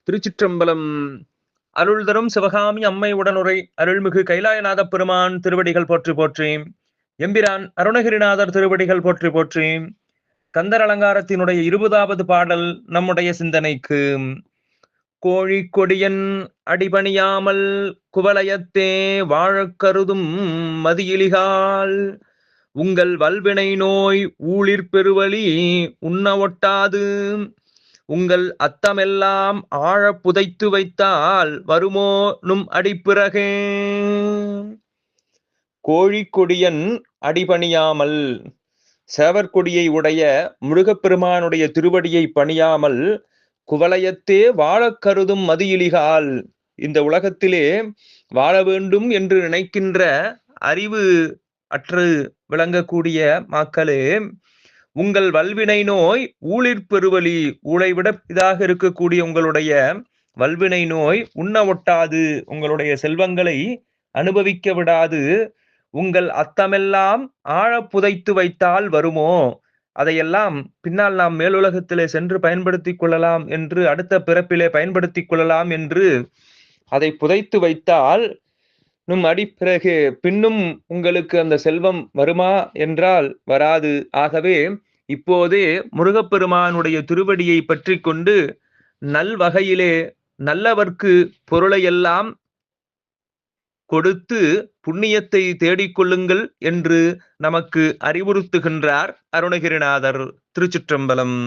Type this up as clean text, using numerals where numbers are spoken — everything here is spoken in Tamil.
திருச்சிற்றம்பலம். அருள் தரும் சிவகாமி அம்மை உடனுரை அருள்மிகு கைலாயநாத பெருமான் திருவடிகள் போற்றி போற்றி. எம்பிரான் அருணகிரிநாதர் திருவடிகள் போற்றி போற்றி. கந்தர் அலங்காரத்தினுடைய 20வது பாடல் நம்முடைய சிந்தனைக்கு. கோழி கொடியன் அடிபணியாமல் குவலயத்தே வாழக் கருதும் மதியிலிகால் உங்கள் வல்வினை நோய் ஊழிற் பெருவழி உண்ண ஒட்டாது உங்கள் அத்தமெல்லாம் ஆழ புதைத்து வைத்தால் வருமோ நும் அடிப்பிறகே. கோழிக்கொடியன் அடிபணியாமல், சேவற்கொடியை உடைய முருகப்பெருமானுடைய திருவடியை பணியாமல் குவலயத்தே வாழக் கருதும் மதியிலிகால், இந்த உலகத்திலே வாழ வேண்டும் என்று நினைக்கின்ற அறிவு அற்று விளங்கக்கூடிய மக்களே, உங்கள் வல்வினை நோய் ஊழிற் பெருவழி, ஊழைவிட இதாக இருக்கக்கூடிய உங்களுடைய வல்வினை நோய் உண்ண ஒட்டாது, உங்களுடைய செல்வங்களை அனுபவிக்க விடாது. உங்கள் அத்தமெல்லாம் ஆழ புதைத்து வைத்தால் வருமோ, அதையெல்லாம் பின்னால் நாம் மேலுலகத்திலே சென்று பயன்படுத்திக் கொள்ளலாம் என்று, அடுத்த பிறப்பிலே பயன்படுத்திக் கொள்ளலாம் என்று அதை புதைத்து வைத்தால் நும் அடிப்பிறகு பின்னும் உங்களுக்கு அந்த செல்வம் வருமா என்றால் வராது. ஆகவே இப்போதே முருகப்பெருமானுடைய திருவடியை பற்றி கொண்டு நல்வகையிலே நல்லவர்க்கு பொருளையெல்லாம் கொடுத்து புண்ணியத்தை தேடிக்கொள்ளுங்கள் என்று நமக்கு அறிவுறுத்துகின்றார் அருணகிரிநாதர். திருச்சிற்றம்பலம்.